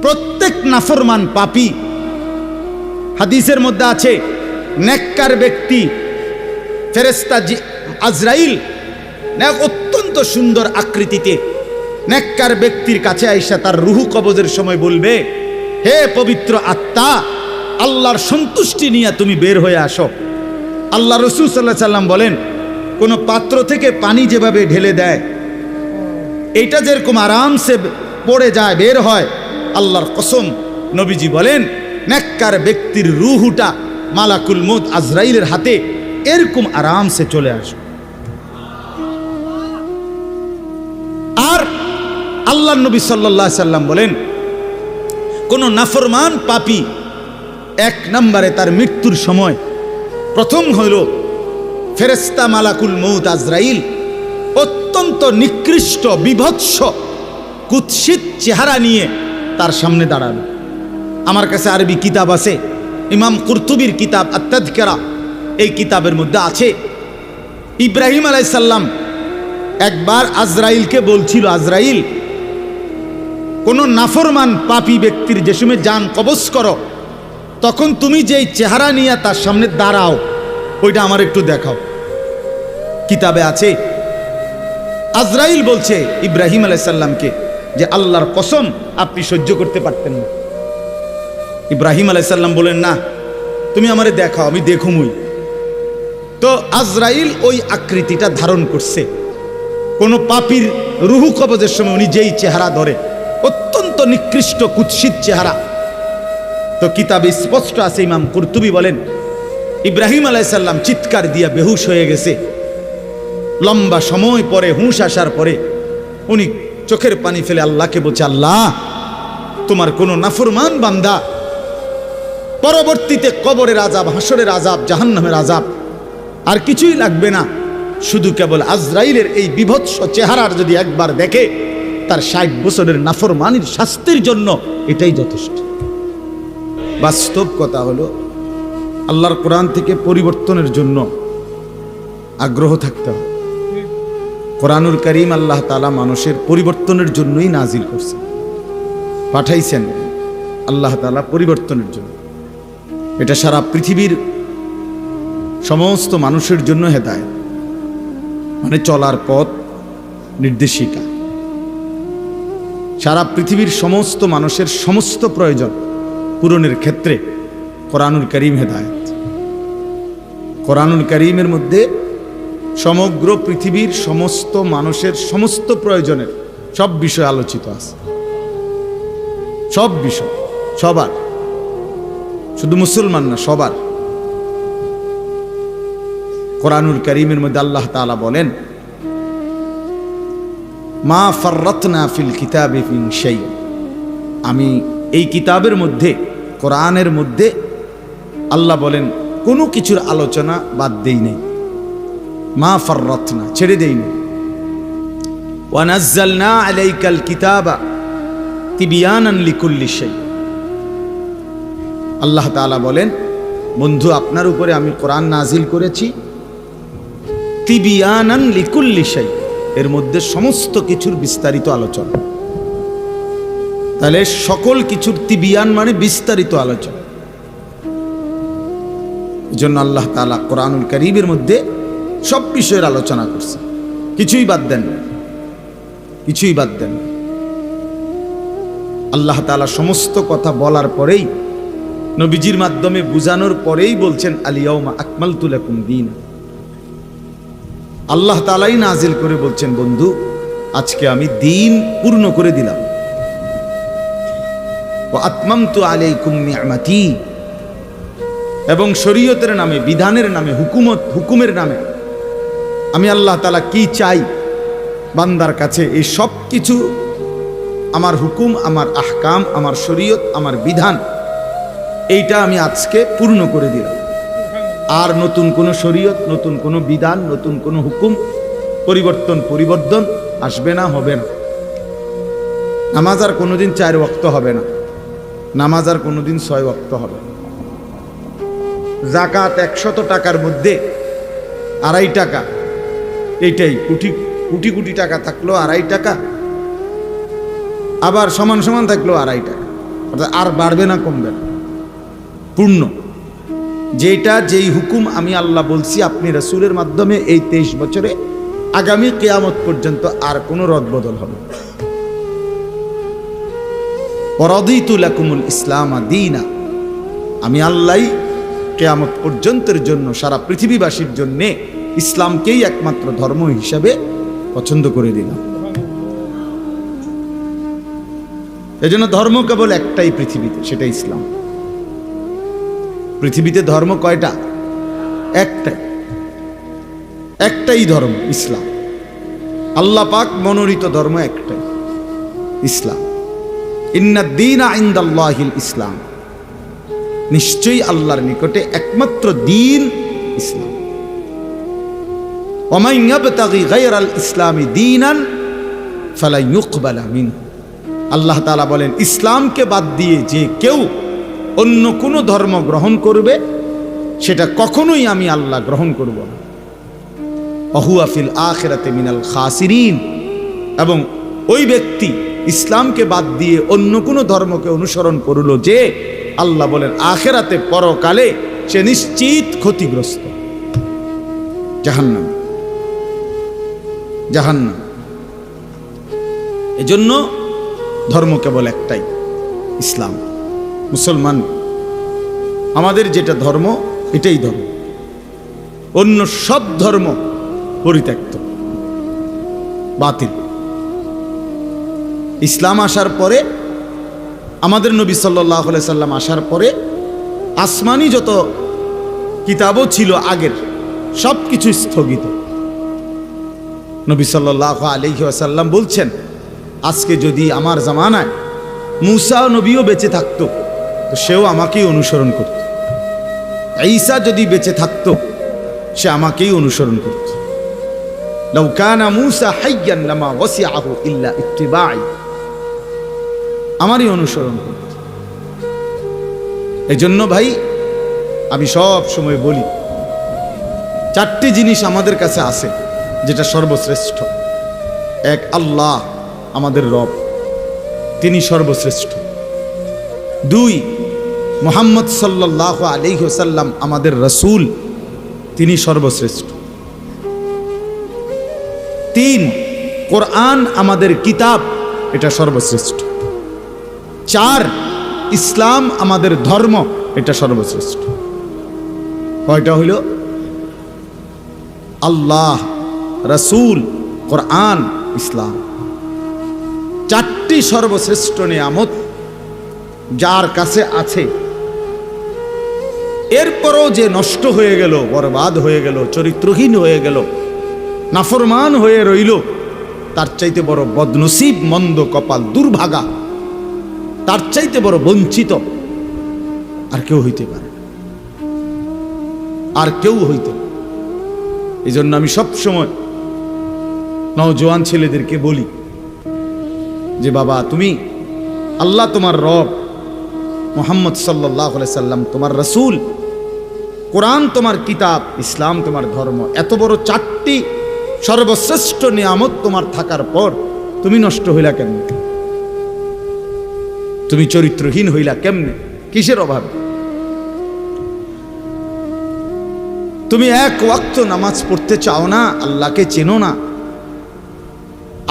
প্রত্যেক নাফরমান পাপী, হাদিসের মধ্যে আছে নেককার ব্যক্তি ফেরেশতা আজরাইল অত্যন্ত সুন্দর আকৃতিতে নেককার ব্যক্তির কাছে আইসা তার রুহু কবজের সময় বলবে, হে পবিত্র আত্মা, আল্লাহর সন্তুষ্টি নিয়ে তুমি বের হয়ে আসো। আল্লাহ রাসূল সাল্লাল্লাহু আলাইহি সাল্লাম বলেন, কোন পাত্র থেকে পানি যেভাবে ঢেলে দেয় এইটা যেরকম আরামসে পড়ে যায় বের হয়, আল্লাহর কসম নবীজি বলেন নেককার ব্যক্তির রুহুটা মালাকুল মউত আজরাইলের হাতে এরকম আরামসে চলে আসে। আর আল্লাহ নবী সাল্লাল্লাহু আলাইহি সাল্লাম বলেন, কোন নাফরমান পাপী এক নম্বরে তার মৃত্যুর সময় প্রথম হইল ফেরেশতা মালাকুল মউত আজরাইল অত্যন্ত নিকৃষ্ট বিভৎস কুৎসিত চেহারা নিয়ে তার সামনে দাঁড়ানো। আমার কাছে আরবি কিতাব আছে, ইমাম কুরতুবির কিতাব আত-তাযকিরা, এই কিতাবের মধ্যে আছে ইব্রাহিম আলাইহিস সালাম একবার আজরাইলকে বলছিল, আজরাইল, কোন নাফরমান পাপী ব্যক্তির যে সময় জান কবজ করো তখন তুমি যেই চেহারা নিয়ে তার সামনে দাঁড়াও ওইটা আমার একটু দেখাও। কিতাবে আছে আজরাইল বলছে ইব্রাহিম আলাইহিস সালামকে যে আল্লাহর কসম আপনি সহ্য করতে পারতেন না। ইব্রাহিম আলাইহিস সালাম বলেন, না তুমি আমারে দেখাও, আমি দেখুমই। তো আজরাইল ওই আকৃতিটা ধারণ করছে। কোন পাপীর রুহু কবজের সময় উনি যেই চেহারা ধরে অত্যন্ত নিকৃষ্ট কুৎসিত চেহারা। তো কিতাবে স্পষ্ট আছে, ইমাম কুরতুবী বলেন ইব্রাহিম আলাইহিস সালাম চিৎকার দিয়ে বেহুশ হয়ে গেছে। লম্বা সময় পরে হুঁশ আসার পরে উনি চোখের পানি ফেলে আল্লাহকে বলছে, আল্লাহ, তোমার কোন নাফরমান বান্দা পরবর্তীতে কবরের আযাব, হাসরের আযাব, জাহান্নামের আযাব আর কিছুই লাগবে না, শুধু কেবল আজরাইলের এই বিভৎস চেহারার যদি একবার দেখে তার ৬০ বছরের নাফরমানির শাস্তির জন্য এটাই যথেষ্ট। বাস্তব কথা হলো আল্লাহর কোরআন থেকে পরিবর্তনের জন্য আগ্রহ থাকতে হবে। কোরআনুল কারীম আল্লাহ তাআলা মানুষের পরিবর্তনের জন্যই নাজিল করছেন, পাঠাইছেন আল্লাহ তাআলা পরিবর্তনের জন্য। এটা সারা পৃথিবীর সমস্ত মানুষের জন্য হেদায়েত, মানে চলার পথ, নির্দেশিকা। সারা পৃথিবীর সমস্ত মানুষের সমস্ত প্রয়োজন পূরণের ক্ষেত্রে কোরআনুল কারীম হেদায়েত। কোরআনুল কারীমের মধ্যে সমগ্র পৃথিবীর সমস্ত মানুষের সমস্ত প্রয়োজনের সব বিষয় আলোচিত আছে, সব বিষয়, সবার, শুধু মুসলমান না, সবার। কোরআনুল কারীমের মধ্যে আল্লাহ তাআলা বলেন, মা ফাররাতনা ফিল কিতাবি মিন শাই, আমি এই কিতাবের মধ্যে, কোরআনের মধ্যে আল্লাহ বলেন কোনো কিছুর আলোচনা বাদ দেই নাই। মা ফাররাতনা, ছেড়ে দেই নাই। ওয়া নাযালনা আলাইকাল কিতাবা তিবয়ানান লিকুল্লি শাই, আল্লাহ তাআলা বলেন, বন্ধু, আপনার উপরে আমি কোরআন নাজিল করেছি তিবয়ানান লিকুল্লি শাই, এর মধ্যে সমস্ত কিছুর বিস্তারিত আলোচনা। তাহলে সকল কিছুর তিবিয়ান মানে বিস্তারিত আলোচনা। এজন্য আল্লাহ তাআলা কোরআনুল কারীমের মধ্যে সব বিষয়ের আলোচনা করছে, কিছুই বাদ দেন না, কিছুই বাদ দেন না। আল্লাহ তাআলা সমস্ত কথা বলার পরেই, নবীজির মাধ্যমে বুঝানোর পরেই বলছেন, আল ইয়াউমা আকমালতু লাকুম দীন। আল্লাহ তাআলাই নাজিল করে বলছেন, বন্ধু, আজকে আমি দিন পূর্ণ করে দিলাম। ওয়া আতমামতু আলাইকুম নি'মাতি, এবং শরীয়তের নামে, বিধানের নামে, হুকুমের নামে আমি আল্লাহ তাআলা কি চাই বান্দার কাছে, এই সব কিছু আমার হুকুম, আমার আহকাম, আমার শরীয়ত, আমার বিধান, এইটা আমি আজকে পূর্ণ করে দিলাম। আর নতুন কোনো শরীয়ত, নতুন কোনো বিধান, নতুন কোনো হুকুম পরিবর্তন আসবে না, হবে না। নামাজ আর কোনোদিন 4 ওয়াক্ত হবে না, নামাজ আর কোনোদিন 6 ওয়াক্ত হবে না। যাকাত 100 টাকার মধ্যে 2.5 টাকা, এইটাই কোটি কোটি টাকা থাকলো 2.5 টাকা, আবার সমান সমান থাকলো 2.5 টাকা। অর্থাৎ আর বাড়বে না, কমবে না, পূর্ণ। যেই হুকুম আমি আল্লাহ বলছি আপনি রাসূলের মাধ্যমে এই 23 বছরে, আগামী কিয়ামত পর্যন্ত আর কোনো রদবদল হবে না। ওয়ারাদিতু লাকুমুল ইসলাম দীনা, আমি আল্লাহ কিয়ামত পর্যন্তের জন্য সারা পৃথিবীবাসীর জন্য ইসলামকেই একমাত্র ধর্ম হিসাবে পছন্দ করে দিলাম। এজন্য ধর্ম কেবল একটাই পৃথিবীতে, সেটা ইসলাম। পৃথিবীতে ধর্ম কয়টা? একটাই ধর্ম, ইসলাম। আল্লাহ পাক মনোনীত ধর্ম একটাই, ইসলাম। ইন্নাদ-দীনা ইনদাল্লাহিল ইসলাম, নিশ্চয়ই আল্লাহর নিকটে একমাত্র দ্বীন ইসলাম। ওয়া মান ইয়াবতাগি গায়রাল ইসলামি দীনান ফালা ইউকবালা মিনহু, আল্লাহ তাআলা বলেন ইসলামকে বাদ দিয়ে যে কেউ অন্য কোনো ধর্ম গ্রহণ করবে সেটা কখনোই আমি আল্লাহ গ্রহণ করব না। ওয়া হুয়া ফিল আখিরাতি মিনাল খাসিরিন, এবং ওই ব্যক্তি ইসলামকে বাদ দিয়ে অন্য কোনো ধর্মকে অনুসরণ করলো যে, আল্লাহ বলেন আখিরাতে পরকালে সে নিশ্চিত ক্ষতিগ্রস্ত, জাহান্নাম। এজন্য ধর্ম কেবল একটাই, ইসলাম। মুসলমান আমাদের যেটা ধর্ম এটাই ধর্ম, অন্য সব ধর্ম পরিত্যক্ত, বাতিল। ইসলাম আসার পরে, আমাদের নবী সাল্লাল্লাহু আলাইহি সাল্লাম আসার পরে আসমানি যত কিতাবও ছিল আগের, সব কিছু স্থগিত। নবী সাল্লাল্লাহু আলাইহি ওয়াসাল্লাম বলছেন, আজকে যদি আমার জামানায় মূসা নবীও বেঁচে থাকতো তো সেও আমাকেই অনুসরণ করত। ঈসা যদি বেঁচে থাকতো সে আমাকেই অনুসরণ করত। লাউ কানা মূসা হাইয়ান লামা ওয়াসিআহু ইল্লা ইত্তিবাই, আমারই অনুসরণ করত। এজন্য ভাই আমি সব সময় বলি, 4টি জিনিস আমাদের কাছে আছে যেটা সর্বশ্রেষ্ঠ। এক, আল্লাহ আমাদের রব, তিনি সর্বশ্রেষ্ঠ। 2, মুহাম্মদ সাল্লাল্লাহু আলাইহি ওয়াসাল্লাম আমাদের রাসূল, তিনি সর্বশ্রেষ্ঠ। 3, কোরআন আমাদের কিতাব, এটা সর্বশ্রেষ্ঠ। 4, ইসলাম আমাদের ধর্ম, এটা সর্বশ্রেষ্ঠ। কয়টা হইল? আল্লাহ, রাসূল, কোরআন, ইসলাম। 4টি সর্বশ্রেষ্ঠ নিয়ামত যার কাছে আছে, এরপরও যে নষ্ট হয়ে গেল, বরবাদ হয়ে গেল, চরিত্রহীন হয়ে গেল, নাফরমান হয়ে রইল, তার চাইতে বড় বদনসিব, মন্দ কপাল, দুর্ভাগা, তার চাইতে বড় বঞ্চিত আর কেউ হইতে পারে, আর কেউ হইতে। এই জন্য আমি সবসময় নওজোয়ান ছেলেদেরকে বলি যে বাবা, তুমি, আল্লাহ তোমার রব, মুহাম্মদ সাল্লাল্লাহু আলাইহি সাল্লাম তোমার রাসূল, কোরআন তোমার কিতাব, ইসলাম তোমার ধর্ম, এত বড় 4টি সর্বশ্রেষ্ঠ নিয়ামত তোমার থাকার পর তুমি নষ্ট হইলা কেমনে? তুমি চরিত্রহীন হইলা কেমনে? কিসের অভাবে? তুমি এক ওয়াক্ত নামাজ পড়তে চাও না, আল্লাহকে চেনো না,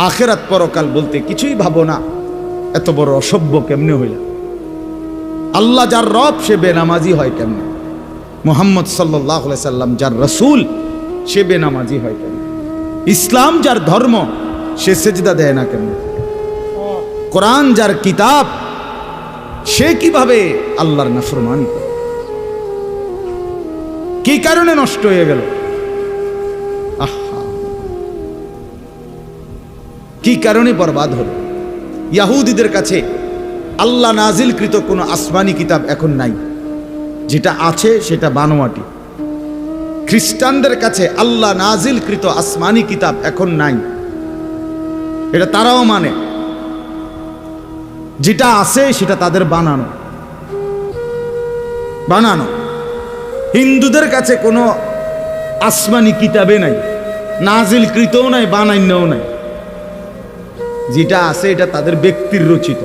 আখিরাত পরকাল বলতে কিছুই ভাবো না, এত বড় অসভ্য কেমনে হইলা? আল্লাহ যার রব সে বেনামাজি হয় কেমনে? মুহাম্মদ সাল্লাল্লাহু আলাইহি সাল্লাম যার রাসূল সে বেনামাজি হয় কেমনে? ইসলাম যার ধর্ম সে সেজদা দেয় না কেমনে? কোরআন যার কিতাব সে কিভাবে আল্লাহর নাফরমানি করে? কি কারণে নষ্ট হয়ে গেল? আহা, কি কারণে বরবাদ হলো? ইহুদিদের কাছে আল্লাহ নাজিলকৃত কোনো আসমানি কিতাব এখন নাই, যেটা আছে সেটা বানোয়াটি। খ্রিস্টানদের কাছে আল্লাহ নাজিলকৃত আসমানি কিতাব এখন নাই, এটা তারাও মানে। যেটা আছে সেটা তাদের বানানো। হিন্দুদের কাছে কোনো আসমানি কিতাবে নাই, নাজিলকৃতও নাই, বানাইনও নাই। যেটা আছে এটা তাদের ব্যক্তির রচিত।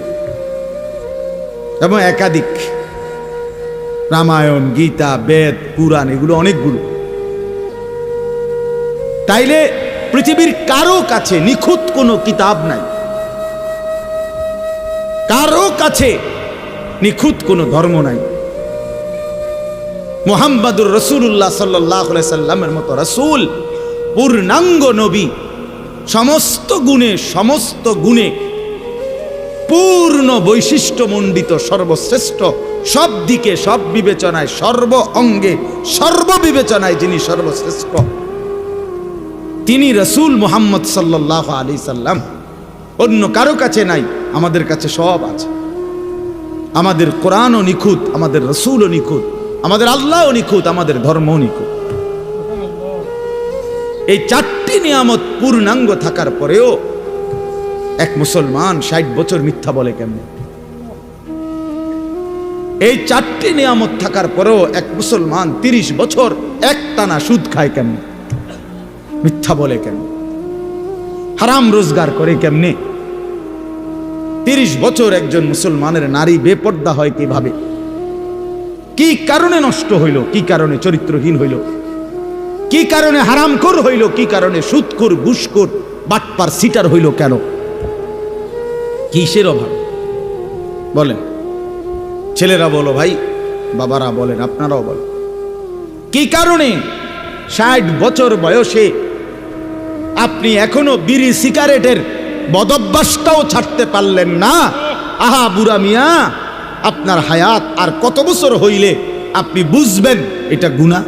এবং একাধিক রামায়ণ, গীতা, বেদ, পুরাণ, এগুলো অনেকগুলো। তাইলে পৃথিবীর কারো কাছে নিখুঁত কোনো কিতাব নাই, কারো কাছে নিখুঁত কোনো ধর্ম নাই। মুহাম্মাদুর রাসূলুল্লাহ সাল্লাল্লাহু আলাইহি সাল্লামের মতো রাসূল, পূর্ণাঙ্গ নবী, সমস্ত গুণে পূর্ণ বৈশিষ্ট্যমণ্ডিত, সর্বশ্রেষ্ঠ, সব দিকে, সব বিবেচনায়, সর্ব অঙ্গে, সর্ববিবেচনায় যিনি সর্বশ্রেষ্ঠ, তিনি রাসূল মুহাম্মদ সাল্লাল্লাহু আলাইহি সাল্লাম। অন্য কারো কাছে নাই, আমাদের কাছে সব আছে। আমাদের কোরআনও নিখুঁত, আমাদের রাসূলও নিখুঁত, আমাদের আল্লাহও নিখুঁত, আমাদের ধর্মও নিখুঁত। এই চারটি নিয়ামত পূর্ণাঙ্গ থাকার পরেও এক মুসলমান 60 বছর মিথ্যা বলে কেমনে? এই চারটি নিয়ামত থাকার পরেও এক মুসলমান 30 বছর একটানা সুদ খায় কেমনে? মিথ্যা বলে কেমনে? হারাম রোজগার করে কেমনে? 30 বছর একজন মুসলমানের নারী বেপর্দা হয় কিভাবে? কি কারণে নষ্ট হইল? কি কারণে চরিত্রহীন হইল? কি কারণে হারামখোর হইল? কি কারণে সুদখোর, ঘুষখোর, বাটপার, সিটার হইল কেন? কিসের অভাব বলেন? ছেলেরা বলো ভাই, বাবারা বলেন, আপনারাও বলেন, কি কারণে 60 বছর বয়সে আপনি এখনো বিড়ি সিগারেটের বদভ্যাসটাও ছাড়তে পারলেন না? আহা বুড়া মিয়া, আপনার হায়াত আর কত বছর হইলে আপনি বুঝবেন এটা গুনাহ?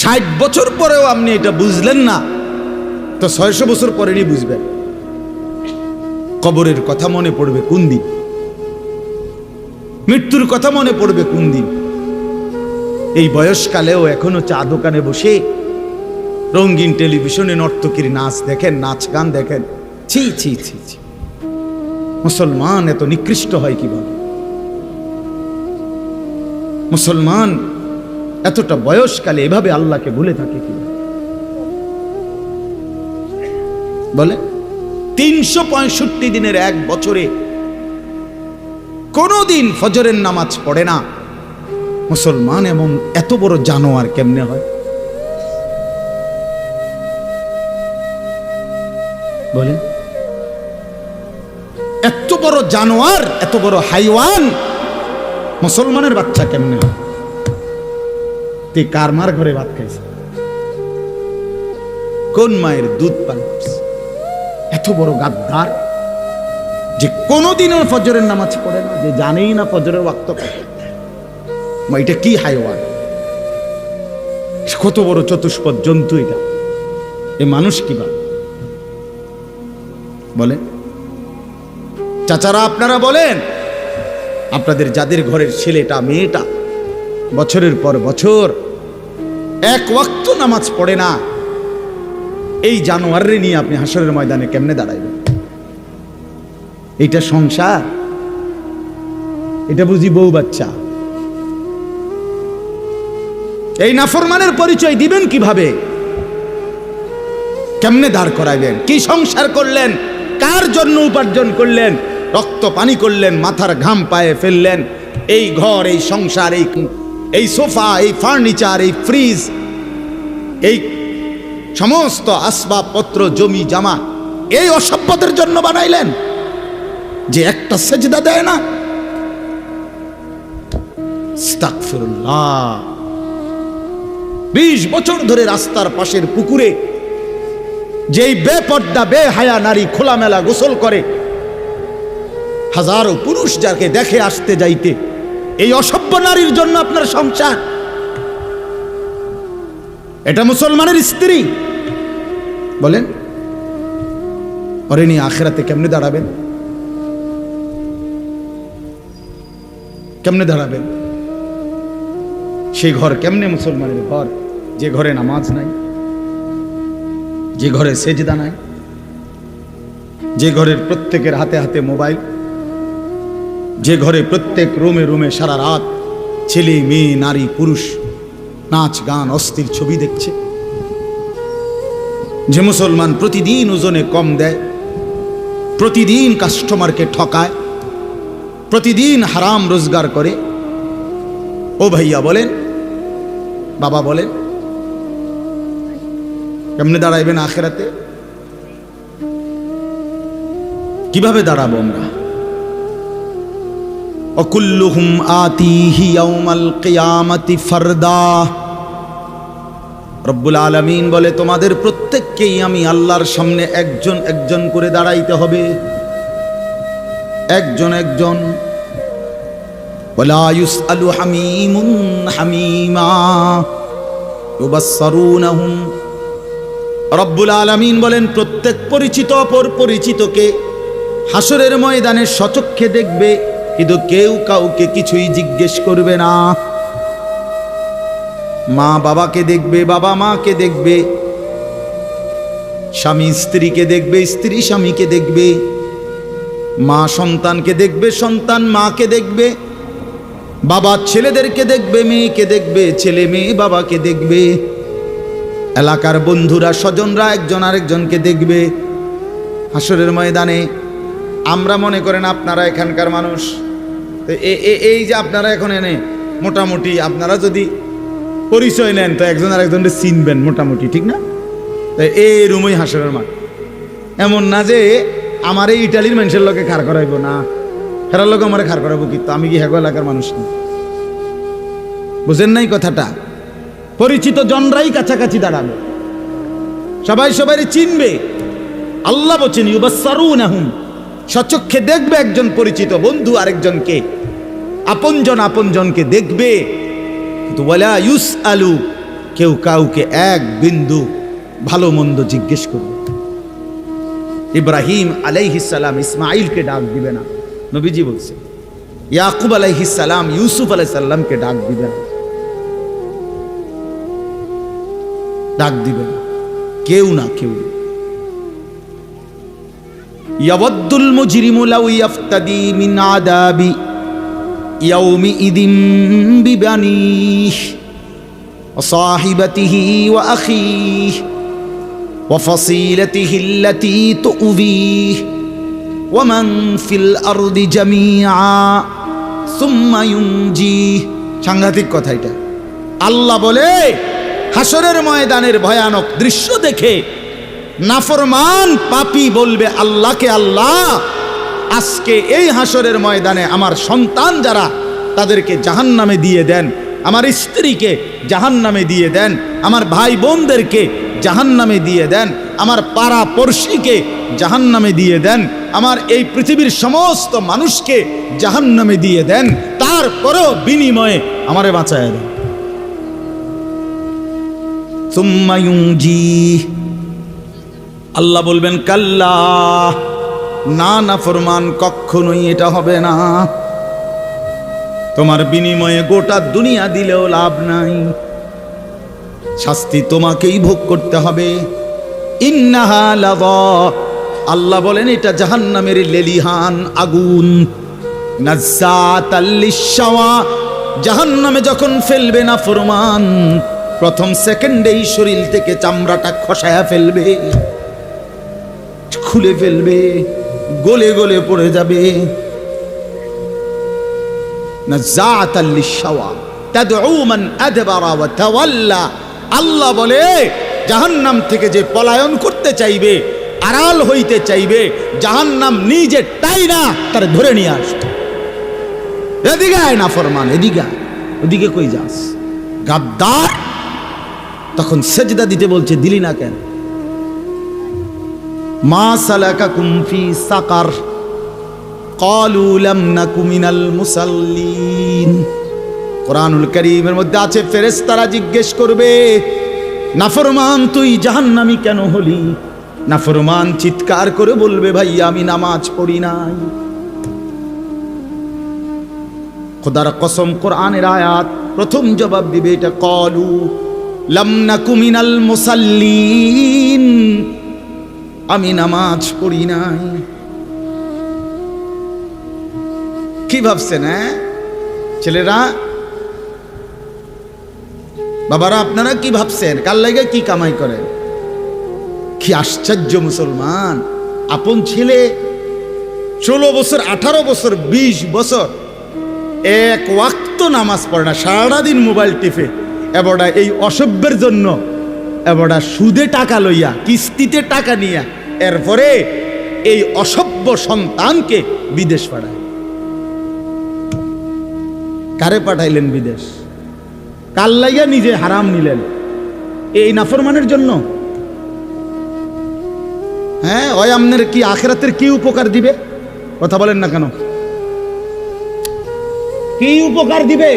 60 বছর পরেও আপনি এটা বুঝলেন না, তো 600 বছর পরেই বুঝবেন। কবরের কথা মনে পড়বে কোন দিন? মৃত্যুর কথা মনে পড়বে কোন দিন? এই বয়সকালেও এখনো চা দোকানে বসে রঙিন টেলিভিশনে নর্তকীর নাচ দেখেন, নাচ গান দেখেন। ছি ছি ছি ছি, মুসলমান এত নিকৃষ্ট হয় কিভাবে? মুসলমান এতটা বয়সকালে এভাবে আল্লাহকে ভুলে থাকে কিভাবে? বলে 365 দিনের এক বছরে কোনদিন ফজরের নামাজ পড়ে না মুসলমান, এমন এত বড় জানোয়ার কেমনে হয়? বলে এত বড় জানোয়ার, এত বড় হাইওয়ান মুসলমানের বাচ্চা কেমনে হয়? তুই কার মার ঘরে ভাত খাইছে? কোন মায়ের দুধ পান করছে? এত বড় গাদ্দার যে কোনদিনও ফজরের নামাজ পড়ে না, যে জানেই না ফজরের ওয়াক্ত কত। এটা কি হাইওয়ান? কত বড় চতুষ্পদ জন্তু এটা! এ মানুষ কিবা বলে? চাচারা আপনারা বলেন, আপনাদের যাদের ঘরের ছেলেটা মেয়েটা বছরের পর বছর এক ওয়াক্ত নামাজ পড়ে না, এই জানোয়াররে নিয়ে আপনি হাসরের ময়দানে কেমনে দাঁড়াইবেন? এটা সংসার? এটা বুঝি বউ বাচ্চা? এই নাফরমানের পরিচয় দিবেন কিভাবে? কেমনে দাঁড় করাইবেন? কি সংসার করলেন? কার জন্য উপার্জন করলেন? রক্ত পানি করলেন, মাথার ঘাম পায়ে ফেললেন। এই ঘর, এই সংসার, এই সোফা, এই ফার্নিচার, এই ফ্রিজ, এই সমস্ত আসবাবপত্র, জমি জামা, এই অসভ্যদের জন্য বানাইলেন যে একটা সেজদা দেয় না। আস্তাগফিরুল্লাহ। 20 বছর ধরে রাস্তার পাশের পুকুরে যেই বেপর্দা বেহায়া নারী খোলামেলা গোসল করে, হাজারো পুরুষ যাকে দেখে আসতে যাইতে, এই অসভ্য নারীর জন্য আপনার সংসার? এটা মুসলমানের স্ত্রী? বলেন, ওরে নিয়ে আখিরাতে কেমনে দাঁড়াবেন? কেমনে দাঁড়াবেন? সেই ঘর কেমনে মুসলমানের ঘর যে ঘরে নামাজ নাই, যে ঘরে সেজদা নাই, যে ঘরের প্রত্যেকের হাতে হাতে মোবাইল, যে ঘরে প্রত্যেক রুমে রুমে সারা রাত ছেলে মেয়ে নারী পুরুষ নাচ গান অস্থির ছবি দেখছে, যে মুসলমান প্রতিদিন ওজনে কম দেয়, প্রতিদিন কাস্টমারকে ঠকায়, প্রতিদিন হারাম রোজগার করে। ও ভাইয়া বলেন, বাবা বলেন, কেমনে দাঁড়াইবেন আখিরাতে? কিভাবে দাঁড়াবো আমরা? অকুল্লুহুম আতিহি ইয়াউমাল কিয়ামাতি ফারদা। রব্বুল আলামিন বলে, তোমাদের প্রত্যেককেই আমি আল্লাহর সামনে একজন একজন করে দাঁড়াইতে হবে, একজন একজন। ওয়ালা ইউসআলু হামিমুন হামিমা ইউবাসসারুনহুম। রব্বুল আলামিন বলেন, প্রত্যেক পরিচিত অপর পরিচিতকে হাসরের ময়দানে সচক্ষে দেখবে, কিন্তু কেউ কাউকে কিছুই জিজ্ঞেস করবে না। মা বাবাকে দেখবে, বাবা মাকে দেখবে, স্বামী স্ত্রীকে দেখবে, স্ত্রী স্বামীকে দেখবে, মা সন্তানকে দেখবে, সন্তান মাকে দেখবে, বাবা ছেলেদেরকে দেখবে, মেয়েকে দেখবে, ছেলে মেয়ে বাবাকে দেখবে, এলাকার বন্ধুরা স্বজনরা একজন আরেকজনকে দেখবে। হাসরের ময়দানে আমরা মনে করেন আপনারা এখানকার মানুষ, এই যে আপনারা এখন এনে মোটামুটি আপনারা যদি পরিচয় নেন তো একজন আরেকজনকে চিনবেন মোটামুটি, ঠিক না? এই রুমই হাসরের মাঠ। এমন না যে আমার এই ইটালির মানুষের লোকে খাড় করাইব, না হেরার লোক আমার খাড় করাবো, কিন্তু আমি কি হেগো এলাকার মানুষ না? বুঝেন নাই কথাটা? পরিচিত জনরাই কাছাকাছি দাঁড়াবে, সবাই সবাই চিনবে। আল্লাহ বলছেন ইউবাসসারুনহুম, সচক্ষে দেখবে একজন পরিচিত বন্ধু আরেকজনকে, আপনজন আপনজনকে দেখবে। কিন্তু ওয়ালা ইউসআলু, কেউ কাউকে এক বিন্দু ভালো মন্দ জিজ্ঞেস করবে। ইব্রাহিম আলাইহিস সালাম ইসমাইলকে ডাক দিবে না, নবীজি বলছে। ইয়াকুব আলাইহিস সালাম ইউসুফ আলাইহিস সালামকে ডাক দিবে না, ডাক দিবে না, কেউ না কেউ। ইয়াওয়াদ্দুল মুজরিমু লাউ ইয়াফতাদি মিন আযাবি ইয়াউমিইযিন বিবানিহি ওয়া সাহিবাতিহি ওয়া আখিহি ওয়া ফাসিলাতিহি আল্লাতী তু'যিহি ওয়া মান ফিল আরদি জামিআ সুম্মা ইউনজিহি। সাংঘাতিক কথা এটা। আল্লাহ বলে, হাসরের ময়দানের ভয়ানক দৃশ্য দেখে নাফরমান পাপী বলবে আল্লাহকে, আল্লাহ আজকে এই হাসরের ময়দানে আমার সন্তান যারা তাদেরকে জাহান্নামে দিয়ে দেন, আমার স্ত্রীকে জাহান্নামে দিয়ে দেন, আমার ভাই বোনদেরকে জাহান্নামে দিয়ে দেন, আমার পাড়া পড়শিকে জাহান্নামে দিয়ে দেন, আমার এই পৃথিবীর সমস্ত মানুষকে জাহান্নামে দিয়ে দেন, তারপরেও বিনিময়ে আমারে বাঁচায় দেন। সুম্মা ইউনজিহি, আল্লাহ বলবেন কাল্লা, না নাফরমান, কখনোই এটা হবে না। তোমার বিনিময়ে গোটা দুনিয়া দিলেও লাভ নাই, শাস্তি তোমাকেই ভোগ করতে হবে। ইন্নাহা লাযা, আল্লাহ বলেন এটা জাহান্নামের লেলিহান আগুন। নাজ্জাতাল লিশ-শাওয়া, জাহান্নামে যখন ফেলবে নাফরমান, প্রথম সেকেন্ডেই শরীর থেকে চামড়াটা খসায়া ফেলবে, খুলে ফেলবে, গলে গলে পড়ে যাবে। নাজ্জাতাল লিশ-শাওয়া তাদউ মান আদবারা ওয়া তাওয়াল্লা। আল্লাহ বলে জাহান্নাম থেকে যে পলায়ন করতে চাইবে, আড়াল হইতে চাইবে, জাহান্নাম নিজে টাইনা তার ধরে নিয়ে আসবে। এদিকে আয় নাফরমান, এদিকে আয়, ওদিকে কই যাস গাদ্দার। তখন সেজদা দিতে বলছে, দিলি না কেন? মা সালাকাকুম ফি সাকার ক্বালু লাম নাকু মিনাল মুসাল্লিন। কোরআনুল কারীমের মধ্যে আছে, ফেরেশতারা জিজ্ঞেস করবে, নাফরমান তুই জাহান্নামী কেন হলি? নাফরমান চিৎকার করে বলবে, ভাই আমি নামাজ পড়ি নাই। খোদার কসম, কোরআনের আয়াত, প্রথম জবাব দিবে এটা, ক্বালু লাম নাকু মিনাল মুসাল্লিন, আমি নামাজ পড়ি নাই। কি ভাবছেন ছেলেরা, বাবারা, আপনারা কি ভাবছেন? কার লাগে কি কামাই করেন? কি আশ্চর্য মুসলমান! আপন ছেলে 16 বছর, 18 বছর, 20 বছর এক ওয়াক্ত নামাজ পড়ে না, সারাদিন মোবাইল টিপে, এবারটা এই অসভ্যের জন্য এবারটা সুদে টাকা লইয়া, কিস্তিতে টাকা নিয়া, এরপরে এই অসভ্য সন্তানকে বিদেশ পাঠায়। কারে পাঠাইলেন বিদেশ? কাল লাইয়া নিজে হারাম নিলেন এই নাফরমানের জন্য। হ্যাঁ, ওই আপনার কি আখিরাতের কি উপকার দিবে? কথা বলেন না কেন? কি উপকার দিবে?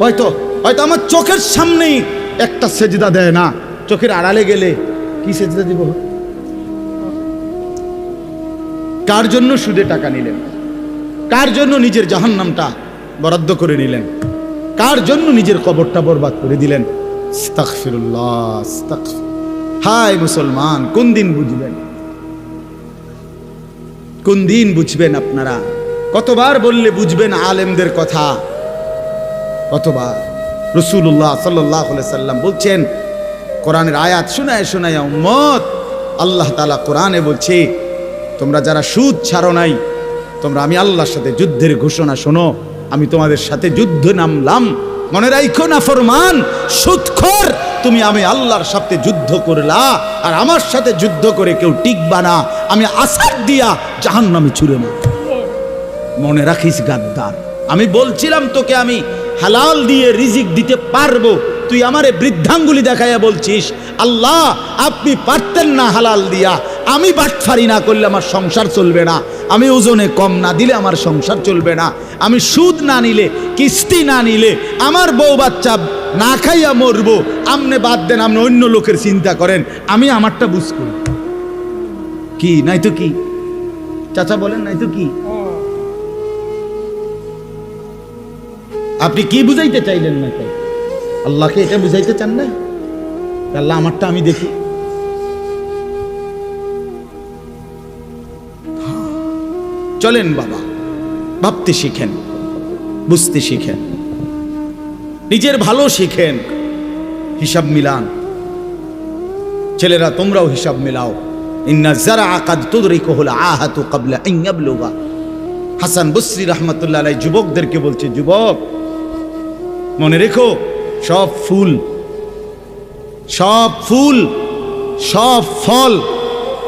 হয়তো হয়তো আমার চোখের সামনেই একটা সেজদা দেয় না, চোখের আড়ালে গেলে কি সেজদা দিব? কার জন্য সুদে টাকা নিলেন? কার জন্য নিজের জাহান্নামটা বরাদ্দ করে নিলেন? কার জন্য নিজের কবরটা বরবাদ করে দিলেন? আস্তাগফিরুল্লাহ, আস্তাগফির। হায় মুসলমান, কোন দিন বুঝবেন? কোন দিন বুঝবেন আপনারা? কতবার বললে বুঝবেন আলেমদের কথা? কতবার? রাসূলুল্লাহ সাল্লাল্লাহু আলাইহি সাল্লাম বলছেন, কোরআনের আয়াত শোনায় শোনায় উম্মত, আল্লাহ তাআলা কোরআনে বলছে, তোমরা যারা সুদ ছাড়ো নাই, তোমরা আমি আল্লাহর সাথে যুদ্ধের ঘোষণা শোনো, আমি তোমাদের সাথে যুদ্ধ নামলাম। মনে রাখো না ফরমান, সুদখোর, তুমি আমি আল্লাহর সাথে যুদ্ধ করলা, আর আমার সাথে যুদ্ধ করে কেউ টিকবা না, আমি আসাদ দিয়া জাহান্নামে ছুঁড়ে মারব। মনে রাখিস গাদ্দার, আমি বলছিলাম তোকে আমি হালাল দিয়ে রিজিক দিতে পারবো, তুই আমারে বৃদ্ধাঙ্গুলি দেখাইয়া বলছিস আল্লাহ আপনি পারতেন না হালাল দিয়া, আমি বাটফারি না করলে আমার সংসার চলবে না, আমি ওজনে কম না দিলে আমার সংসার চলবে না, আমি সুদ না নিলে, কিস্তি না নিলে আমার বউ বাচ্চা না খাইয়া মরবো, আমনে বাদ দেন, আপনি অন্য লোকের চিন্তা করেন, আমি আমারটা বুঝ করি। কি নাই তো কি? চাচা বলেন নাই তো কি? আপনি কি বুঝাইতে চাইলেন না? তাই আল্লাহকে এটা বুঝাইতে চান না? আল্লাহ আমারটা আমি দেখি। চলেন বাবা, ভাবতে শিখেন, বুঝতে শিখেন, নিজের ভালো শিখেন, হিসাব মিলান। ছেলেরা তোমরাও হিসাব মিলাও। ইন্না যারা কাদ তুদরিকুহুল আহাতু ক্বাবলা আন ইয়াবলুগা। হাসান বসরি রাহমাতুল্লাহ আলাইহি যুবকদেরকে বলছে, যুবক মনে রেখো, সব ফুল, সব ফুল, সব ফল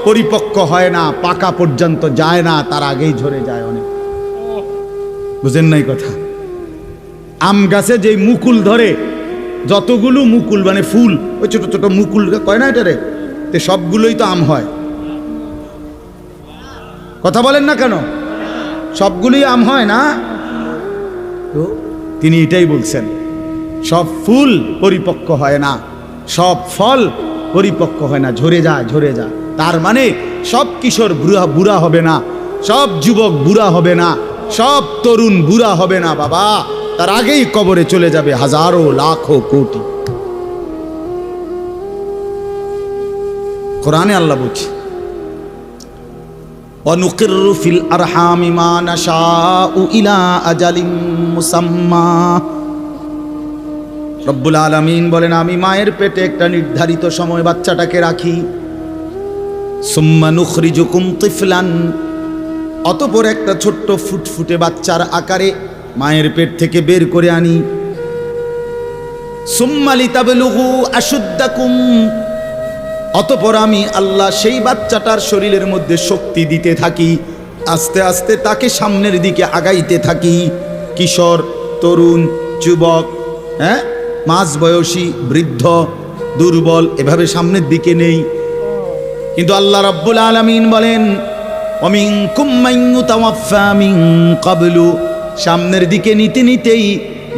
পরিপক্ক হয় না, পাকা পর্যন্ত যায় না, তার আগেই ঝরে যায় অনেক। বুঝেন নাই কথা? আম গাছে যে মুকুল ধরে, যতগুলো মুকুল মানে ফুল, ওই ছোট ছোট মুকুল কয় না এটারে, তো সবগুলোই তো আম হয়। কথা বলেন না কেন? সবগুলোই আম হয় না? তো তিনি এটাই বলছেন, সব ফুল পরিপক্ক হয় না, সব ফল পরিপক্ক হয় না, ঝরে যায়, ঝরে যায়। তার মানে সব কিশোর বুড়া হবে না, সব যুবক বুড়া হবে না, সব তরুণ বুড়া হবে না বাবা, তার আগেই কবরে চলে যাবে হাজারো লাখো কোটি। কোরআনে আল্লাহ বলছে, ওয়ানুকিররু ফিল আরহামি মা নাশাউ ইলা আজালিম মুসাম্মা। রব্বুল আলামিন বলেন, আমি মায়ের পেটে একটা নির্ধারিত সময় বাচ্চাটাকে রাখি। সুম্মা নুখরিজুকুম তিফলান, অতঃপর একটা ছোট্ট ফুটফুটে বাচ্চার আকারে মায়ের পেট থেকে বের করে আনি। সুম্মা লিতাবলুগু আশুদ্দাকুম, অতঃপর আমি আল্লাহ সেই বাচ্চাটার শরীরের মধ্যে শক্তি দিতে থাকি, আস্তে আস্তে তাকে সামনের দিকে আগাইতে থাকি। কিশোর, তরুণ, যুবক, হ্যাঁ, মাঝবয়সী, বৃদ্ধ, দুর্বল, এভাবে সামনের দিকে নেই। কিন্তু আল্লাহ রাব্বুল আলামিন বলেন, ওয়ামিনকুম মান ইউতাওয়াফফা মিন ক্বাবলু, সামনের দিকে নিতে নিতেই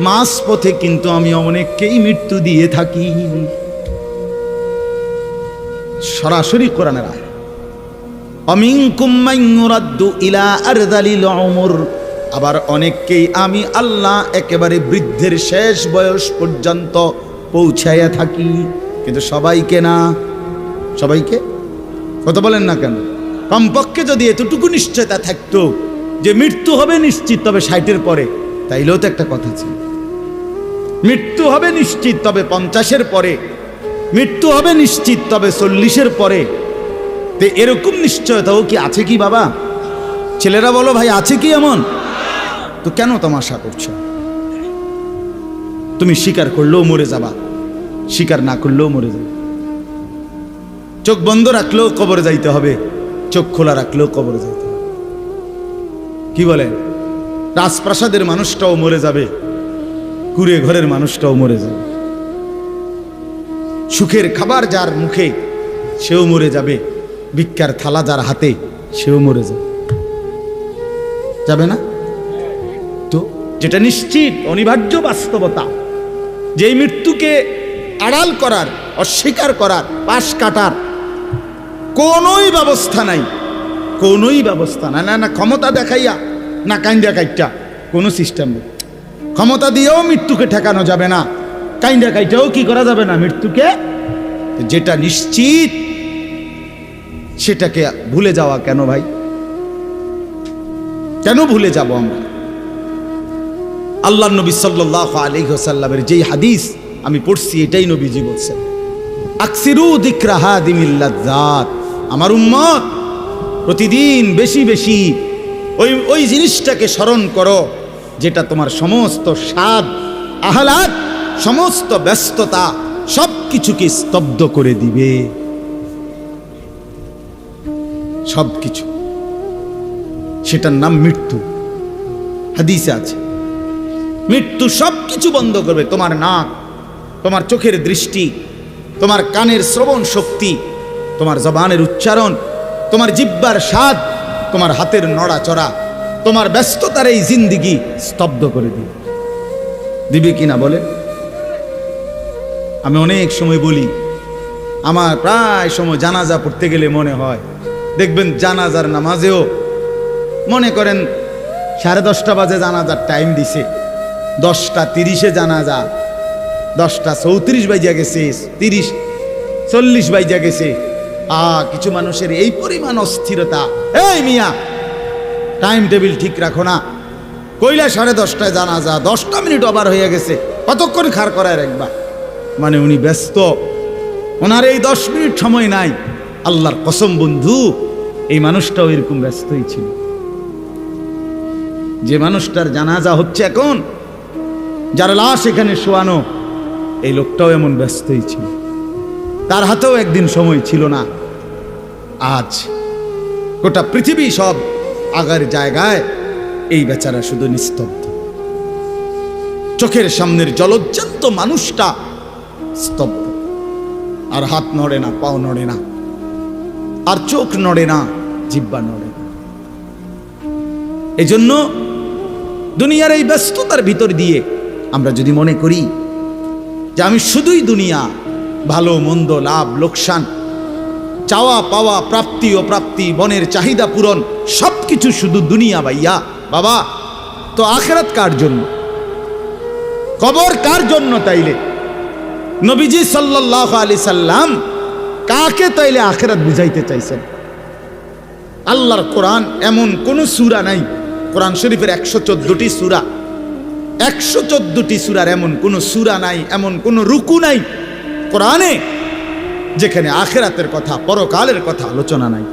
মাঝ পথে কিন্তু আমি অনেককেই মৃত্যু দিয়ে থাকি। সরাসরি কোরআনের আয়াত। ওয়ামিনকুম মান ইউরাদ্দু ইলা আরযালিল উমর, আবার অনেককেই আমি আল্লাহ একেবারে বৃদ্ধের শেষ বয়স পর্যন্ত পৌঁছাইয়া থাকি, কিন্তু সবাইকে না। সবাইকে কথা বলেন না কেন? কমপক্ষে যদি এতটুকু নিশ্চয়তা থাকতো যে মৃত্যু হবে নিশ্চিত, তবে 60-এর পরে, তাইলেও তো একটা কথা ছিল। মৃত্যু হবে নিশ্চিত, তবে 50-এর পরে, মৃত্যু হবে নিশ্চিত, তবে 40-এর পরে, তো এরকম নিশ্চয়তাও কি আছে কি বাবা? ছেলেরা বলো ভাই, আছে কি এমন? তো কেন তামাশা করছো? তুমি স্বীকার করলেও মরে যাবা, স্বীকার না করলেও মরে যাবে। চোখ বন্ধ রাখলেও কবরে যাইতে হবে, চোখ খোলা রাখলেও কবরে যাইতে হবে। কি বলেন? রাজপ্রাসাদের মানুষটাও মরে যাবে, কুড়ে ঘরের মানুষটাও মরে যাবে। সুখের খাবার যার মুখে সেও মরে যাবে, ভিক্ষার থালা যার হাতে সেও মরে যাবে, যাবে না? তো যেটা নিশ্চিত অনিবার্য বাস্তবতা, যেই মৃত্যুকে আড়াল করার, অস্বীকার করার, পাশ কাটার কোনোই ব্যবস্থা নাই, কোনোই ব্যবস্থা নাই। না না ক্ষমতা দেখাইয়া, না কাইন্দা কাইটা, কোনো সিস্টেম নেই। ক্ষমতা দিয়েও মৃত্যুকে ঠেকানো যাবে না, কাইন্দা কাইটাও কি করা যাবে না মৃত্যুকে। যেটা নিশ্চিত সেটাকে ভুলে যাওয়া কেন ভাই? কেন ভুলে যাব আমরা? আল্লাহর নবী সাল্লাল্লাহু আলাইহি ওয়াসাল্লামের যেই হাদিস আমি পড়ছি, এটাই নবীজি বলছেন, আকসিরু যিকরা হাদিমিল লাজ্জাত। আমার উম্মত প্রতিদিন বেশি বেশি ওই জিনিসটাকে স্মরণ করো যেটা তোমার সমস্ত স্বাদ, আহ্লাদ, সমস্ত ব্যস্ততা সব কিছুকে স্তব্ধ করে দিবে। সব কিছু, সেটার নাম মৃত্যু। হাদিসে আছে মৃত্যু সব কিছু বন্ধ করবে। তোমার নাক, তোমার চোখের দৃষ্টি, তোমার কানের শ্রবণ শক্তি, তোমার জবানের উচ্চারণ, তোমার জিহ্বার স্বাদ, তোমার হাতের নড়াচড়া, তোমার ব্যস্ততার এই জিন্দিগি স্তব্ধ করে দিবে। দিবে কিনা বলে? আমি অনেক সময় বলি, আমার প্রায় সময় জানাজা পড়তে গেলে মনে হয়, দেখবেন জানাজার নামাজেও মনে করেন 10:30 বাজে জানাজার টাইম দিছে, 10:30 জানাজা, 10:34 বাজে গেছে, 30-40 বাজে গেছে। কিছু মানুষের এই পরিমাণ অস্থিরতা, এই মিয়া টাইম টেবিল ঠিক রাখো না, কইলা 10:30টায় জানাজা, 10টা মিনিট ওভার হয়ে গেছে, কতক্ষণ খাড় করায় রাখবা? মানে উনি ব্যস্ত, ওনার এই 10 মিনিট সময় নাই। আল্লাহর কসম বন্ধু, এই মানুষটাও এরকম ব্যস্তই ছিল। যে মানুষটার জানাজা হচ্ছে এখন, যার লাশ এখানে শোয়ানো, এই লোকটাও এমন ব্যস্তই ছিল। তার হাতেও একদিন সময় ছিল না। আজ গোটা পৃথিবী সব আগার জায়গায়, এই বেচারা শুধু নিস্তব্ধ। চোখের সামনের জলজ্জান্ত মানুষটা স্তব্ধ, আর হাত নড়ে না, পাও নড়ে না, আর চোখ নড়ে না, জিহ্বা নড়ে না। এজন্য দুনিয়ার এই ব্যস্ততার ভিতর দিয়ে আমরা যদি মনে করি যে আমি শুধুই দুনিয়া, ভালো মন্দ, লাভ লোকসান, চাওয়া পাওয়া, প্রাপ্তি অপ্রাপ্তি, মনের চাহিদা পূরণ, সবকিছু শুধু দুনিয়া ভাইয়া, বাবা তো আখিরাত কার জন্য? কবর কার জন্য? তাইলে নবীজি সাল্লাল্লাহু আলাইহি সাল্লাম কাকে তাইলে আখিরাত বুঝাইতে চাইছেন? আল্লাহর কোরআন এমন কোন সূরা নাই, কোরআন শরীফের 114টি সূরা, 114টি সূরার এমন কোন সূরা নাই, এমন কোন রুকু নাই কোরআনে যেখানে আখিরাতের কথা, পরকালের কথা আলোচনা নাই।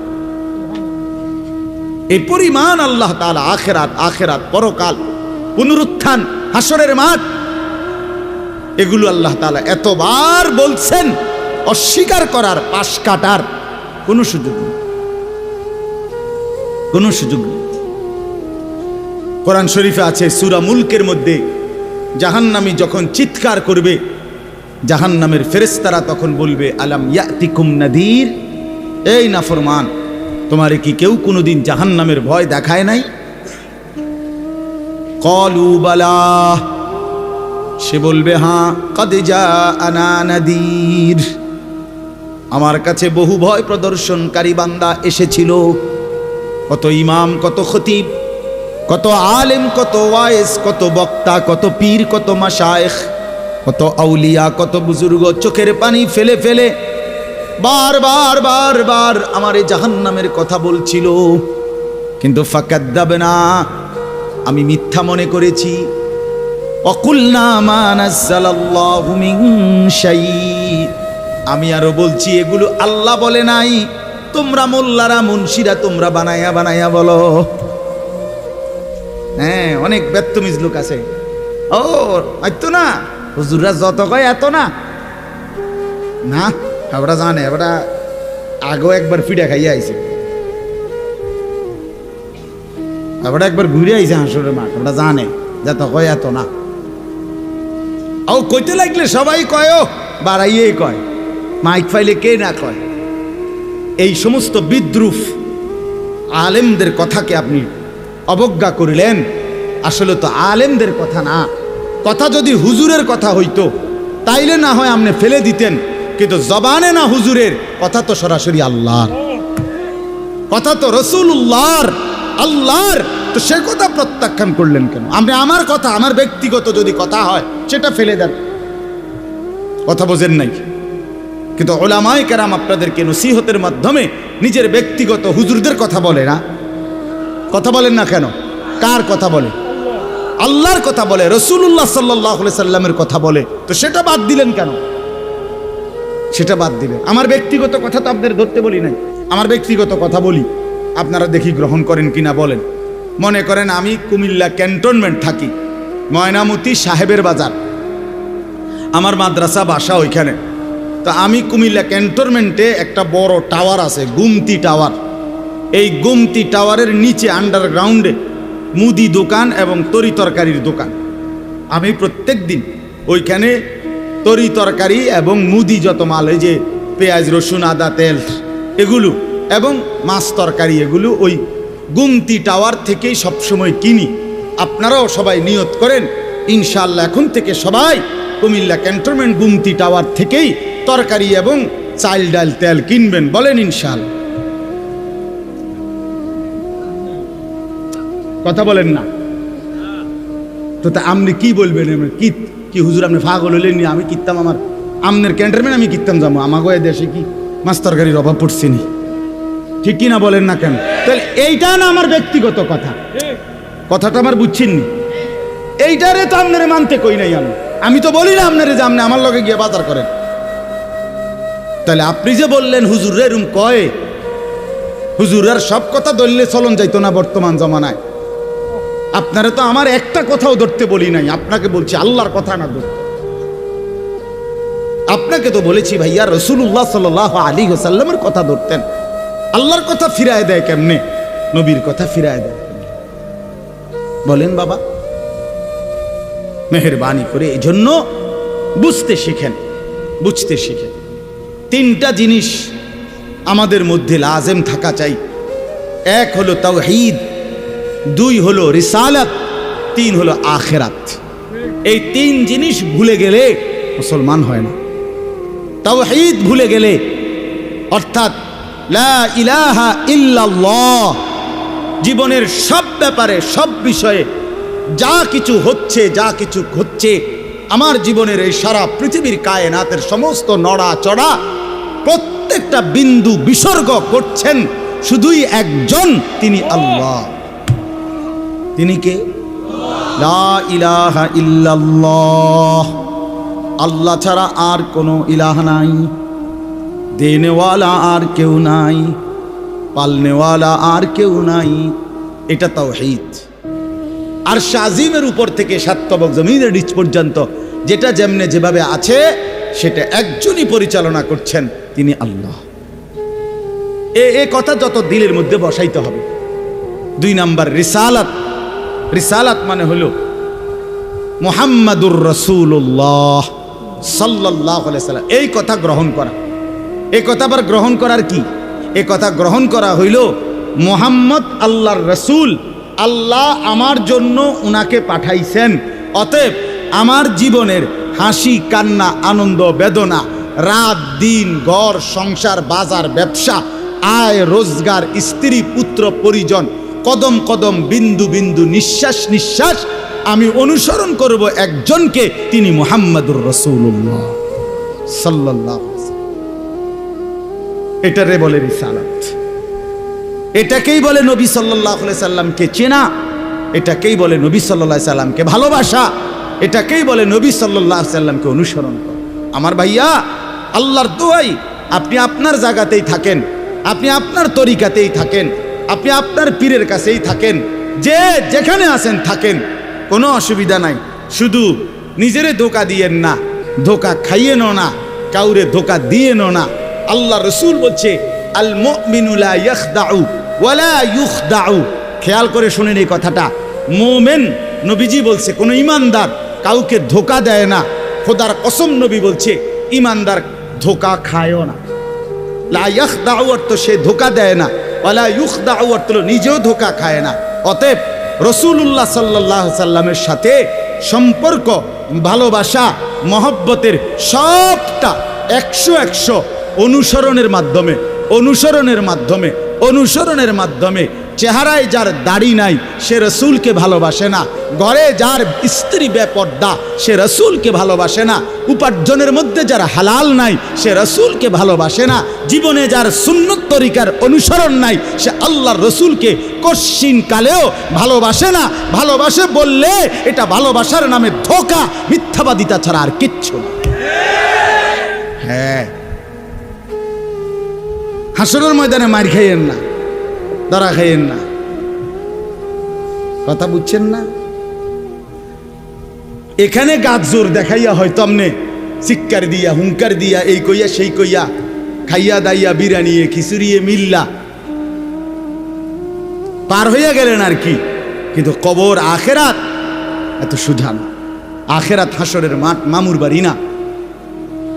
এই পরিমাণ আল্লাহ তাআলা আখিরাত, আখিরাত, পরকাল, পুনরুত্থান, হাসরের মাঠ, এগুলো আল্লাহ তাআলা এতবার বলছেন, অস্বীকার করার, পাশ কাটার কোনো সুযোগ নেই, কোনো সুযোগ নেই। কোরআন শরীফে আছে সূরা মুলকের মধ্যে, জাহান্নামী যখন চিৎকার করবে, জাহান্নামের ফেরেশতারা তখন বলবে, আলাম ইয়াতিকুম নাদির, এই নাফরমান, তোমারে কি কেউ কোনোদিন জাহান্নামের ভয় দেখায় নাই? ক্বালু বালা, সে বলবে হ্যাঁ, কদ জাআনা নাদির, আমার কাছে বহু ভয় প্রদর্শনকারী বান্দা এসেছিল। কত ইমাম, কত খতিব, কত আলেম, কত ওয়াইজ, কত বক্তা, কত পীর, কত মাশায়েখ, কত আউলিয়া, কত বুজুর্গ চোখের পানি ফেলে ফেলে বারবার বারবার আমার এই জাহান্নামের কথা বলছিল, কিন্তু ফাকাদ্দাবনা, আমি মিথ্যা মনে করেছি। অকুলনা মা নাযালাল্লাহু মিন শাই, আমি আরো বলছি এগুলো আল্লাহ বলে নাই, তোমরা মোল্লারা মুন্সিরা তোমরা বানাইয়া বানাইয়া বলো। হ্যাঁ, অনেক বেত্তমিজ লোক আছে, ও এত না হুজুররা যত কয় এত না, না আমরা জানে, আমরা আগেও একবার ফিডা খাইয়া আইছে, আমরা একবার ঘুরে আইছে হাঁসুরের মাঠ, আমরা জানে যত কয় এত না। ও কইতে লাগলে সবাই কয়, বাড়াইয়ে কয়, মাইক ফাইলে কে না কয়। এই সমস্ত বিদ্রুপ আলেমদের কথাকে আপনি অবজ্ঞা করিলেন। আসলে তো আলেমদের কথা না, কথা যদি হুজুরের কথা হইতো তাইলে না হয় আপনি ফেলে দিতেন, কিন্তু জবানে না হুজুরের কথা, তো সরাসরি আল্লাহর কথা, তো রসুল্লাহর, আল্লাহর, তো সে কথা প্রত্যাখ্যান করলেন কেন? আপনি আমার কথা, আমার ব্যক্তিগত যদি কথা হয় সেটা ফেলে দেন, কথা বোঝেন নাই। কিন্তু উলামায়ে কেরাম আপনাদেরকে নসিহতের মাধ্যমে নিজের ব্যক্তিগত হুজুরদের কথা বলে না, কথা বলেন না কেন? কার কথা বলে? আল্লাহর কথা বলে, রাসূলুল্লাহ সাল্লাল্লাহু আলাইহি সাল্লামের কথা বলে, তো সেটা বাদ দিলেন কেন? সেটা বাদ দিলেন। আমার ব্যক্তিগত কথা তো আপনাদের ধরতে বলি নাই, আমার ব্যক্তিগত কথা বলি, আপনারা দেখি গ্রহণ করেন কিনা বলেন। মনে করেন আমি কুমিল্লা ক্যান্টনমেন্ট থাকি, ময়নামতি সাহেবের বাজার, আমার মাদ্রাসা বাসা ওইখানে। তো আমি কুমিল্লা ক্যান্টনমেন্টে একটা বড় টাওয়ার আছে, গুমতি টাওয়ার। এই গুমতি টাওয়ারের নিচে আন্ডারগ্রাউন্ডে মুদি দোকান এবং তরি তরকারির দোকান। আমি প্রত্যেক দিন ওইখানে তরি তরকারি এবং মুদি যত মাল, এই যে পেঁয়াজ রসুন আদা তেল এগুলো এবং মাছ তরকারি, এগুলো ওই গুমতি টাওয়ার থেকেই সবসময় কিনি। আপনারাও সবাই নিয়ত করেন ইনশাআল্লাহ এখন থেকে সবাই কুমিল্লা ক্যান্টনমেন্ট গুমতি টাওয়ার থেকেই তরকারি এবং চাল ডাল তেল কিনবেন, বলেন ইনশাআল্লাহ। কথা বলেন না তো, তা আপনি কি বলবেন? কি হুজুর আপনি পাগল হলেন নি? আমি কিনতাম আমার আমনের ক্যান্টনমেন্ট, আমি কিনতাম যাবো, আমাকে দেশে কি মাছ তরকারির অভাব পড়ছে নি? ঠিক কিনা বলেন না কেন? তাহলে এইটা না আমার ব্যক্তিগত কথা, কথাটা আমার বুঝছেন নি? এইটারে তো আপনারে মানতে কই নাই আমি তো বলি না আপনারে যে আপনি আমার লগে গিয়ে বাজার করেন। তাহলে আপনি যে বললেন হুজুরে এরম কয়, হুজুরার সব কথা ধরলে চলন যাইতো না বর্তমান জমানায়। আপনারা তো আমার একটা কথাও ধরতে বলি নাই, আপনাকে বলছি আল্লাহর কথা না ধরতে। আপনাকে তো বলেছি ভাইয়া রাসূলুল্লাহ সাল্লাল্লাহু আলাইহি ওয়াসাল্লামের কথা ধরতেন। আল্লাহর কথা ফিরায় দেয় কেমনে? নবীর কথা ফিরায় দেয় বলেন বাবা, মেহেরবানি করে। এই জন্য বুঝতে শিখেন, বুঝতে শিখেন। তিনটা জিনিস আমাদের মধ্যে লাজেম থাকা চাই। এক হলো তাওহীদ, দুই হলো রিসালাত, তিন হলো আখিরাত। এই তিন জিনিস ভুলে গেলে মুসলমান হয় না। তাওহীদ ভুলে গেলে, অর্থাৎ লা ইলাহা ইল্লাল্লাহ, জীবনের সব ব্যাপারে সব বিষয়ে যা কিছু হচ্ছে, যা কিছু হচ্ছে, আমার জীবনের এই সারা পৃথিবীর কায়নাতের সমস্ত নড়া চড়া প্রত্যেকটা বিন্দু বিসর্গ করছেন শুধুই একজন, তিনি আল্লাহ। তিনি কে? লা ইলাহা ইল্লাল্লাহ, আল্লাহ ছাড়া আর কোনো ইলাহ নাই, দেনেওয়ালা আর কেউ নাই, পালনেওয়ালা আর কেউ নাই। এটা তাওহীদ। আর শাজিমের উপর থেকে সাতবক জমিনের নিচ পর্যন্ত যেটা যেমনে যেভাবে আছে সেটা একজনই পরিচালনা করছেন, তিনি আল্লাহ। এ কথা যত দিলের মধ্যে বসাইতে হবে। দুই নাম্বার রিসালাত। রিসালাত মানে হলো মুহাম্মাদুর রাসূলুল্লাহ সাল্লাল্লাহু আলাইহি সাল্লাম, এই কথা গ্রহণ করা। এই কথা আবার গ্রহণ করার কি? এই কথা গ্রহণ করা হইল মুহাম্মদ আল্লাহর রাসূল, আল্লাহ আমার জন্য উনাকে পাঠাইছেন, অতএব আমার জীবনের হাসি কান্না আনন্দ বেদনা, রাত দিন, ঘর সংসার বাজার ব্যবসা, আয় রোজগার, স্ত্রী পুত্র পরিজন, কদম কদম বিন্দু বিন্দু নিঃশ্বাস নিঃশ্বাস আমি অনুসরণ করব একজনকে, তিনি মুহাম্মাদুর রাসূলুল্লাহ সাল্লাল্লাহু আলাইহি ওয়াসাল্লাম। এটারে বলে রিসালাত। এটাকেই বলে নবী সাল্লাল্লাহু আলাইহি সাল্লামকে চেনা, এটাকেই বলে নবী সাল্লাল্লাহু আলাইহি সাল্লামকে ভালোবাসা, এটাকেই বলে নবী সাল্লাল্লাহু আলাইহি সাল্লামকে অনুসরণ করা। আমার ভাইয়া, আল্লাহর দোহাই, আপনি আপনার জায়গাতেই থাকেন, আপনি আপনার তরিকাতেই থাকেন, আপনি আপনার পীরের কাছেই থাকেন, যে যেখানে আছেন থাকেন, কোনো অসুবিধা নাই। শুধু নিজেরে ধোকা দিয়েন না, ধোকা খাইয়েনও না, কাউরে ধোকা দিয়েনও না। আল্লাহ রসুল বলছে আল মুমিনু লা ইয়াখদাউ ওয়ালা ইউখদাউ। খেয়াল করে শুনেন এই কথাটা। মুমিন, নবীজি বলছে, কোনো ইমানদার কাউকে ধোকা দেয় না। খোদার কসম নবী বলছে ইমানদার ধোকা খায়ও না। লা ইয়াখদাউ অর্থ সে ধোকা দেয় না, ওয়ালা ইউখদাউ অর্থ নিজেও ধোকা খায় না। অতএব রাসূলুল্লাহ সাল্লাল্লাহু আলাইহি সাল্লামের সাথে সম্পর্ক, ভালোবাসা, মহব্বতের সবটা 100 অনুসরণের মাধ্যমে, অনুসরণের মাধ্যমে। চেহারায় যার দাড়ি নাই সে রসুলকে ভালোবাসে না, ঘরে যার স্ত্রী বেপর্দা সে রসুলকে ভালোবাসে না, উপার্জনের মধ্যে যার হালাল নাই সে রসুলকে ভালোবাসে না, জীবনে যার সুন্নত তরিকার অনুসরণ নাই সে আল্লাহর রসুলকে কশ্চিন কালেও ভালোবাসে না। ভালোবাসে বললে এটা ভালোবাসার নামে ধোঁকা, মিথ্যাবাদিতা ছাড়া আর কিচ্ছু না। হ্যাঁ, হাসরের ময়দানে মার খাইয়েন না, ধরা খাইয়েন না। কথা বুঝছেন না? এখানে গাছ জোর দেখাইয়া হয়তো আমনে চিৎকার দিয়া, হুঙ্কার দিয়া, এই কইয়া সেই কইয়া, খাইয়া দাইয়া, বিরানিয়ে খিচুড়িয়ে মিল্লা পার হইয়া গেলেন আর কি। কিন্তু কবর আখেরাত এত সুঝা না। আখেরাত হাসরের মাঠ মামুর বাড়ি না,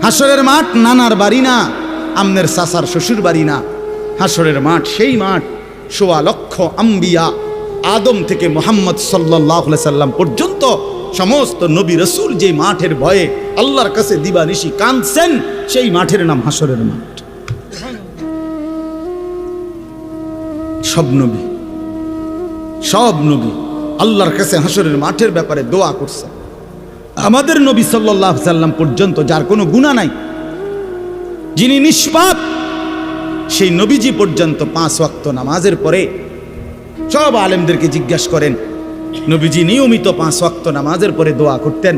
হাসরের মাঠ নানার বাড়ি না, আমনের চাচার শ্বশুর বাড়ি না। হাসরের মাঠ সেই মাঠ ১৬ লক্ষ আম্বিয়া, আদম থেকে মুহাম্মদ সাল্লাল্লাহু আলাইহি সাল্লাম পর্যন্ত সমস্ত নবী রসুল যে মাঠের ভয়ে আল্লাহর কাছে দিবানিশি কাঁদছেন, সেই মাঠের নাম হাসরের মাঠ। সব নবী আল্লাহর কাছে হাসরের মাঠের ব্যাপারে দোয়া করছে। আমাদের নবী সাল্লাল্লাহু আলাইহি সাল্লাম পর্যন্ত যার কোনো গুনাহ নাই, যিনি নিষ্পাপ, সেই নবীজি পর্যন্ত 5 ওয়াক্ত নামাজের পরে সব আলেমদেরকে জিজ্ঞাসা করেন, নবীজি নিয়মিত 5 ওয়াক্ত নামাজের পরে দোয়া করতেন,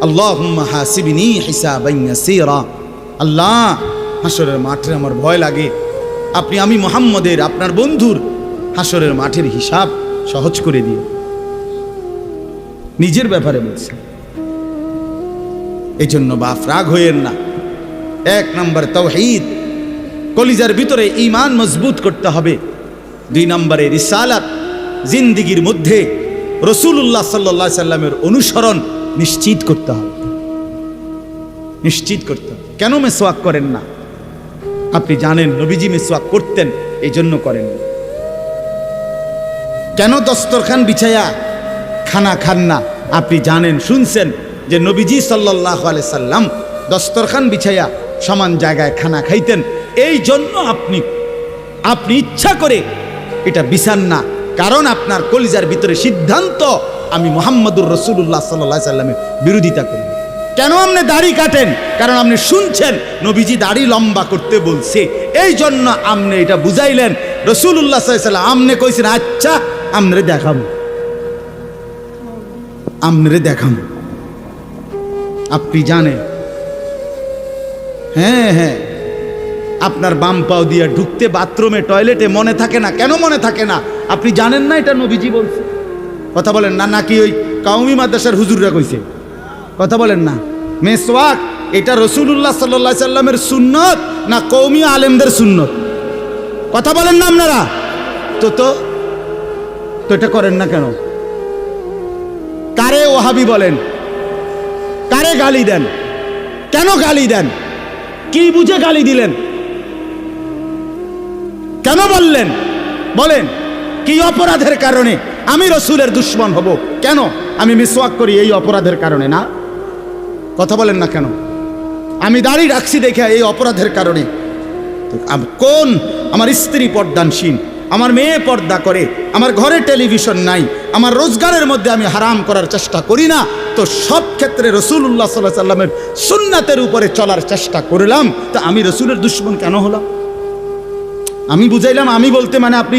আল্লাহুম্মা হাসিবনি হিসাবান ইয়াসীরা। আল্লাহ, হাসরের মাঠে আমার ভয় লাগে, আমি মুহাম্মদের, আপনার বন্ধুর হাসরের মাঠের হিসাব সহজ করে দিও। নিজের ব্যাপারে বলছে। এই জন্য বাপ রাগ হইয়েন না। 1 নম্বর তাওহীদ, কলিজার ভিতরে ঈমান মজবুত করতে হবে। 2 নম্বরে রিসালাত, জিন্দেগীর মধ্যে রাসূলুল্লাহ সাল্লাল্লাহু আলাইহি সাল্লামের অনুসরণ নিশ্চিত করতে হবে। কেন মেসওয়াক করেন না? আপনি জানেন নবীজি মেসওয়াক করতেন, এই জন্য করেন না। কেন দস্তরখান বিছায়া খানা খান না? আপনি জানেন, শুনছেন যে নবীজি সাল্লাল্লাহু আলাইহি সাল্লাম দস্তরখান বিছায়া সমান জায়গায় খানা খাইতেন, এই জন্য আপনি ইচ্ছা করে এটা বিছান না। কারণ আপনার কলিজার ভিতরে সিদ্ধান্ত, আমি মুহাম্মদুর রাসূলুল্লাহ সাল্লাল্লাহু আলাইহি সাল্লামের বিরোধিতা করি। কেন আপনি দাড়ি কাটেন? কারণ আপনি শুনছেন নবীজি দাড়ি লম্বা করতে বলছে, এই জন্য আপনি এটা বুঝাইলেন। রাসূলুল্লাহ সাল্লাল্লাহু আলাইহি সাল্লাম আপনি কইছেন, আচ্ছা আমরে দেখাম। আপনি জানেন, হ্যাঁ, আপনার বাম পাও দিয়া ঢুকতে বাথরুমে, টয়লেটে মনে থাকে না। কেন মনে থাকে না? আপনি জানেন না এটা নবীজি বলছে। কথা বলেন না, নাকি ওই কাউমি মাদ্রাসার হুজুররা কইছে? কথা বলেন না। মেসওয়াক এটা রাসূলুল্লাহ সাল্লাল্লাহু আলাইহি সাল্লামের সুন্নত না কওমি আলেমদের সুন্নত? কথা বলেন না আপনারা। তো এটা করেন না কেন? কারে ওহাবি বলেন? কারে গালি দেন? কেন গালি দেন? কি বুঝে গালি দিলেন? কেন বললেন? বলেন, কি অপরাধের কারণে আমি রসুলের দুশ্মন হব? কেন? আমি মিসওয়াক করি এই অপরাধের কারণে না? কথা বলেন না কেন? আমি দাড়ি রাখছি দেখে এই অপরাধের কারণে? কোন আমার স্ত্রী পর্দানসীন, আমার মেয়ে পর্দা করে, আমার ঘরে টেলিভিশন নাই, আমার রোজগারের মধ্যে আমি হারাম করার চেষ্টা করি না, তো সব ক্ষেত্রে রাসূলুল্লাহ সাল্লাল্লাহু আলাইহি সাল্লামের সুন্নাতের উপরে চলার চেষ্টা করলাম, তা আমি রসুলের দুশ্মন কেন হলাম? আমি বুঝাইলাম, আমি বলতে মানে আপনি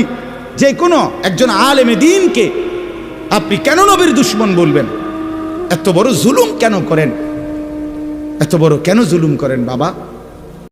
যে কোনো একজন আলেমে দ্বীনকে আপনি কেন নবীর দুশ্মন বলবেন? এত বড় জুলুম কেন করেন? এত বড় কেন জুলুম করেন বাবা?